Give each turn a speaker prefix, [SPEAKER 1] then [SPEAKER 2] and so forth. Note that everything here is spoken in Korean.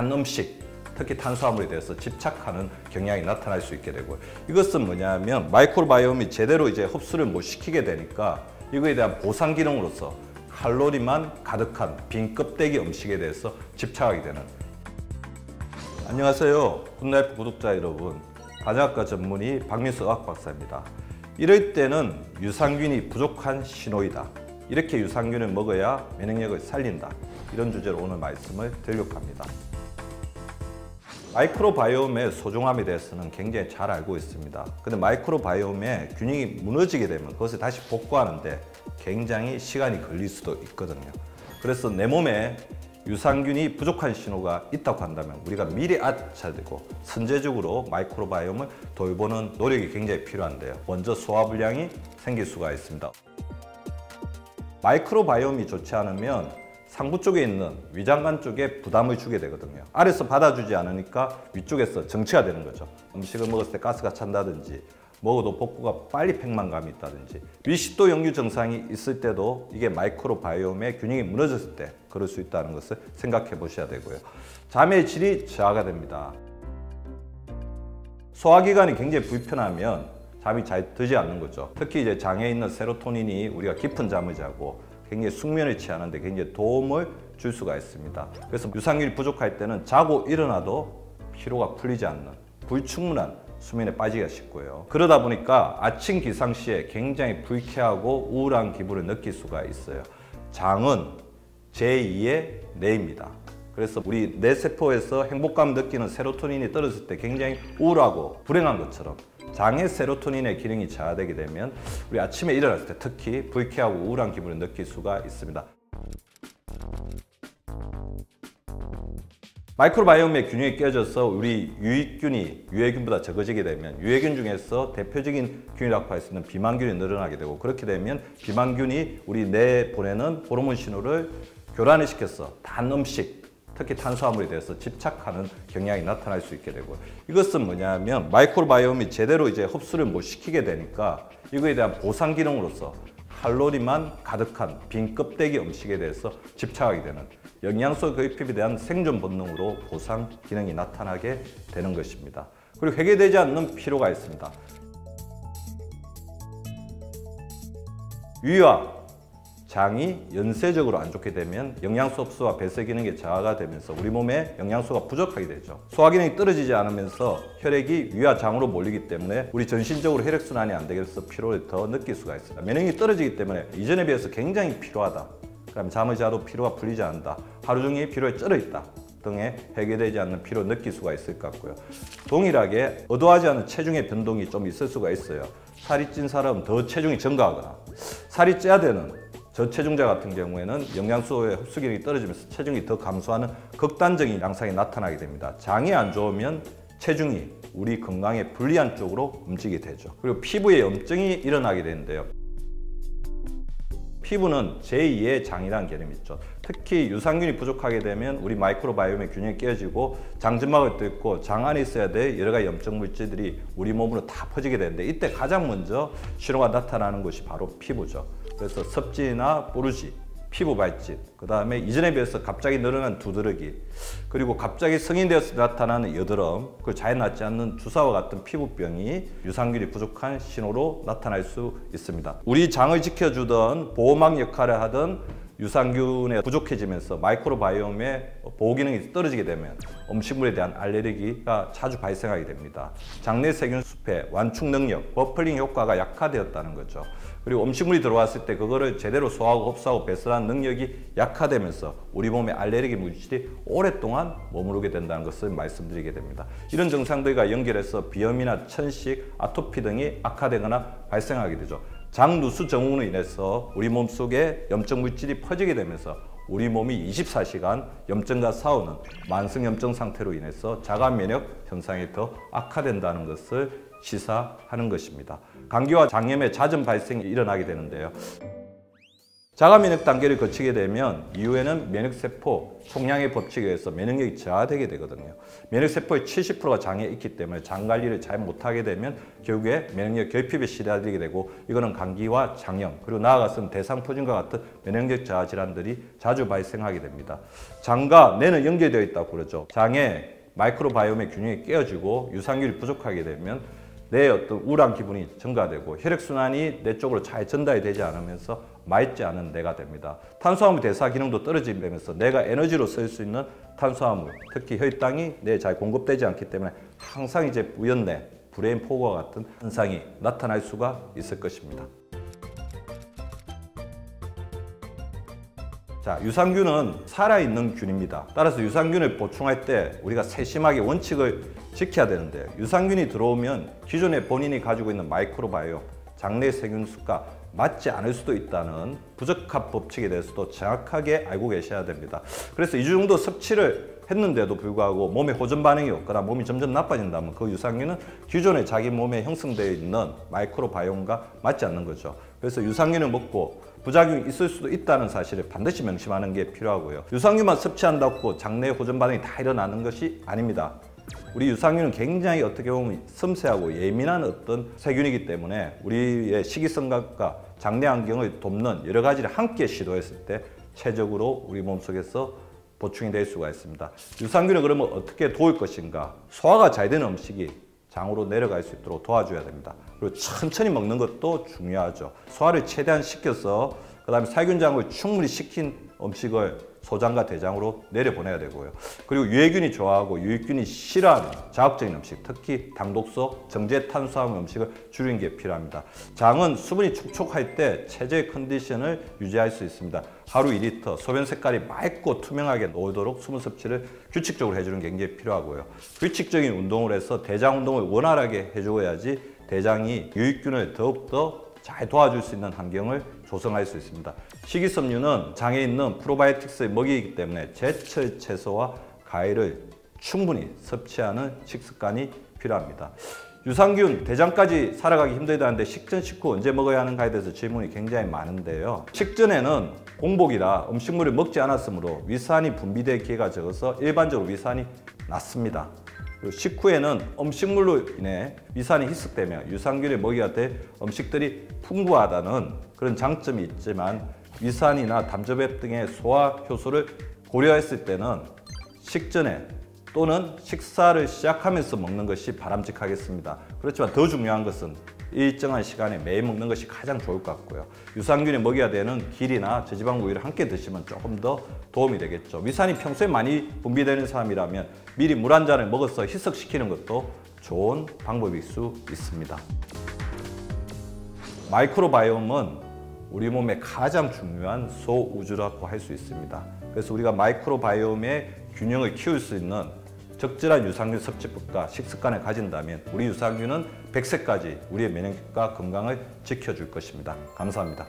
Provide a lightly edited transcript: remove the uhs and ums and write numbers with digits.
[SPEAKER 1] 단 음식, 특히 탄수화물에 대해서 집착하는 경향이 나타날 수 있게 되고요. 이것은 뭐냐면 마이크로바이옴이 제대로 이제 흡수를 못 시키게 되니까 이거에 대한 보상 기능으로서 칼로리만 가득한 빈 껍데기 음식에 대해서 집착하게 되는. 안녕하세요. 굿라이프 구독자 여러분. 간역학과 전문의 박민수 의학박사입니다. 이럴 때는 유산균이 부족한 신호이다. 이렇게 유산균을 먹어야 면역력을 살린다. 이런 주제로 오늘 말씀을 드리려고 합니다. 마이크로바이옴의 소중함에 대해서는 굉장히 잘 알고 있습니다. 근데 마이크로바이옴의 균형이 무너지게 되면 그것을 다시 복구하는데 굉장히 시간이 걸릴 수도 있거든요. 그래서 내 몸에 유산균이 부족한 신호가 있다고 한다면 우리가 미리 알아차리고 선제적으로 마이크로바이옴을 돌보는 노력이 굉장히 필요한데요. 먼저 소화불량이 생길 수가 있습니다. 마이크로바이옴이 좋지 않으면 상부 쪽에 있는 위장관 쪽에 부담을 주게 되거든요. 아래서 받아주지 않으니까 위쪽에서 정체가 되는 거죠. 음식을 먹었을 때 가스가 찬다든지 먹어도 복부가 빨리 팽만감이 있다든지 위식도 역류 증상이 있을 때도 이게 마이크로바이옴의 균형이 무너졌을 때 그럴 수 있다는 것을 생각해 보셔야 되고요. 잠의 질이 저하가 됩니다. 소화기관이 굉장히 불편하면 잠이 잘 들지 않는 거죠. 특히 이제 장에 있는 세로토닌이 우리가 깊은 잠을 자고 굉장히 숙면을 취하는데 굉장히 도움을 줄 수가 있습니다. 그래서 유산균이 부족할 때는 자고 일어나도 피로가 풀리지 않는 불충분한 수면에 빠지기가 쉽고요. 그러다 보니까 아침 기상 시에 굉장히 불쾌하고 우울한 기분을 느낄 수가 있어요. 장은 제2의 뇌입니다. 그래서 우리 뇌세포에서 행복감 느끼는 세로토닌이 떨어질 때 굉장히 우울하고 불행한 것처럼 장의 세로토닌의 기능이 저하되게 되면 우리 아침에 일어났을 때 특히 불쾌하고 우울한 기분을 느낄 수가 있습니다. 마이크로바이옴의 균형이 깨져서 우리 유익균이 유해균보다 적어지게 되면 유해균 중에서 대표적인 균이라고 할 수 있는 비만균이 늘어나게 되고 그렇게 되면 비만균이 우리 뇌에 보내는 호르몬 신호를 교란을 시켜서 단 음식, 특히 탄수화물에 대해서 집착하는 경향이 나타날 수 있게 되고 이것은 뭐냐면 마이크로바이옴이 제대로 이제 흡수를 못 시키게 되니까 이거에 대한 보상 기능으로서 칼로리만 가득한 빈 껍데기 음식에 대해서 집착하게 되는 영양소 거입에 대한 생존 본능으로 보상 기능이 나타나게 되는 것입니다. 그리고 해결되지 않는 피로가 있습니다. 위와 장이 연쇄적으로 안 좋게 되면 영양소 흡수와 배설 기능이 저하가 되면서 우리 몸에 영양소가 부족하게 되죠. 소화 기능이 떨어지지 않으면서 혈액이 위와 장으로 몰리기 때문에 우리 전신적으로 혈액순환이 안 되게 돼서 피로를 더 느낄 수가 있습니다. 면역력이 떨어지기 때문에 이전에 비해서 굉장히 피로하다. 그다음에 잠을 자도 피로가 풀리지 않는다. 하루 종일 피로에 쩔어 있다. 등의 해결되지 않는 피로를 느낄 수가 있을 것 같고요. 동일하게 의도하지 않은 체중의 변동이 좀 있을 수가 있어요. 살이 찐 사람은 더 체중이 증가하거나 살이 쪄야 되는 저체중자 같은 경우에는 영양소의 흡수 기능이 떨어지면서 체중이 더 감소하는 극단적인 양상이 나타나게 됩니다. 장이 안 좋으면 체중이 우리 건강에 불리한 쪽으로 움직이게 되죠. 그리고 피부에 염증이 일어나게 되는데요. 피부는 제2의 장이라는 개념이 있죠. 특히 유산균이 부족하게 되면 우리 마이크로바이옴의 균형이 깨어지고 장점막을 뚫고 장 안에 있어야 될 여러 가지 염증 물질들이 우리 몸으로 다 퍼지게 되는데 이때 가장 먼저 신호가 나타나는 것이 바로 피부죠. 그래서 섭진이나 뽀루지, 피부 발진, 그 다음에 이전에 비해서 갑자기 늘어난 두드러기, 그리고 갑자기 성인 되어서 나타나는 여드름, 그 잘 낫지 않는 주사와 같은 피부병이 유산균이 부족한 신호로 나타날 수 있습니다. 우리 장을 지켜주던 보호막 역할을 하던 유산균이 부족해지면서 마이크로바이옴의 보호 기능이 떨어지게 되면 음식물에 대한 알레르기가 자주 발생하게 됩니다. 장내 세균 숲의 완충 능력, 버플링 효과가 약화되었다는 거죠. 그리고 음식물이 들어왔을 때 그거를 제대로 소화하고 흡수하고 배설하는 능력이 약화되면서 우리 몸에 알레르기 물질이 오랫동안 머무르게 된다는 것을 말씀드리게 됩니다. 이런 증상들과 연결해서 비염이나 천식, 아토피 등이 악화되거나 발생하게 되죠. 장 누수 증후군으로 인해서 우리 몸속에 염증 물질이 퍼지게 되면서 우리 몸이 24시간 염증과 싸우는 만성 염증 상태로 인해서 자가 면역 현상이 더 악화된다는 것을 시사하는 것입니다. 감기와 장염의 잦은 발생이 일어나게 되는데요. 자가 면역 단계를 거치게 되면 이후에는 면역세포 총량의 법칙에 의해서 면역력이 저하되게 되거든요. 면역세포의 70%가 장에 있기 때문에 장 관리를 잘 못하게 되면 결국에 면역력 결핍에 시달리게 되고, 이거는 감기와 장염, 그리고 나아가서는 대상포진과 같은 면역력 저하 질환들이 자주 발생하게 됩니다. 장과 뇌는 연결되어 있다고 그러죠. 장에 마이크로바이옴의 균형이 깨어지고 유산균이 부족하게 되면 내 어떤 우울한 기분이 증가되고 혈액순환이 내 쪽으로 잘 전달이 되지 않으면서 맑지 않은 뇌가 됩니다. 탄수화물 대사 기능도 떨어지면서 뇌가 에너지로 쓸 수 있는 탄수화물, 특히 혈당이 뇌에 잘 공급되지 않기 때문에 항상 이제 우연뇌, 브레인 포그와 같은 현상이 나타날 수가 있을 것입니다. 자, 유산균은 살아있는 균입니다. 따라서 유산균을 보충할 때 우리가 세심하게 원칙을 지켜야 되는데요. 유산균이 들어오면 기존에 본인이 가지고 있는 마이크로바이옴, 장내 세균수가 맞지 않을 수도 있다는 부적합 법칙에 대해서도 정확하게 알고 계셔야 됩니다. 그래서 2주 정도 섭취를 했는데도 불구하고 몸에 호전 반응이 없거나 몸이 점점 나빠진다면 그 유산균은 기존에 자기 몸에 형성되어 있는 마이크로바이옴과 맞지 않는 거죠. 그래서 유산균을 먹고 부작용이 있을 수도 있다는 사실을 반드시 명심하는 게 필요하고요. 유산균만 섭취한다고 장내 호전 반응이 다 일어나는 것이 아닙니다. 우리 유산균은 굉장히 어떻게 보면 섬세하고 예민한 어떤 세균이기 때문에 우리의 식이섬유과 장내 환경을 돕는 여러 가지를 함께 시도했을 때 최적으로 우리 몸속에서 보충이 될 수가 있습니다. 유산균을 그러면 어떻게 도울 것인가? 소화가 잘 되는 음식이 장으로 내려갈 수 있도록 도와줘야 됩니다. 그리고 천천히 먹는 것도 중요하죠. 소화를 최대한 시켜서 그다음에 살균장을 충분히 시킨 음식을 소장과 대장으로 내려보내야 되고요. 그리고 유해균이 좋아하고 유익균이 싫어하는 자극적인 음식, 특히 당독소, 정제 탄수화물 음식을 줄이는 게 필요합니다. 장은 수분이 촉촉할 때 체질 컨디션을 유지할 수 있습니다. 하루 2리터, 소변 색깔이 맑고 투명하게 나오도록 수분 섭취를 규칙적으로 해주는 게 굉장히 필요하고요. 규칙적인 운동을 해서 대장 운동을 원활하게 해줘야지 대장이 유익균을 더욱더 잘 도와줄 수 있는 환경을 조성할 수 있습니다. 식이섬유는 장에 있는 프로바이오틱스의 먹이이기 때문에 제철 채소와 과일을 충분히 섭취하는 식습관이 필요합니다. 유산균, 대장까지 살아가기 힘들다는데 식전 식후 언제 먹어야 하는가에 대해서 질문이 굉장히 많은데요. 식전에는 공복이라 음식물을 먹지 않았으므로 위산이 분비될 기회가 적어서 일반적으로 위산이 낮습니다. 식후에는 음식물로 인해 위산이 희석되며 유산균의 먹이가 될 음식들이 풍부하다는 그런 장점이 있지만 위산이나 담저배 등의 소화 효소를 고려했을 때는 식전에 또는 식사를 시작하면서 먹는 것이 바람직하겠습니다. 그렇지만 더 중요한 것은 일정한 시간에 매일 먹는 것이 가장 좋을 것 같고요. 유산균이 먹여야 되는 길이나 저지방 우유를 함께 드시면 조금 더 도움이 되겠죠. 위산이 평소에 많이 분비되는 사람이라면 미리 물 한 잔을 먹어서 희석시키는 것도 좋은 방법일 수 있습니다. 마이크로바이옴은 우리 몸의 가장 중요한 소우주라고 할 수 있습니다. 그래서 우리가 마이크로바이옴의 균형을 키울 수 있는 적절한 유산균 섭취법과 식습관을 가진다면 우리 유산균은 100세까지 우리의 면역력과 건강을 지켜줄 것입니다. 감사합니다.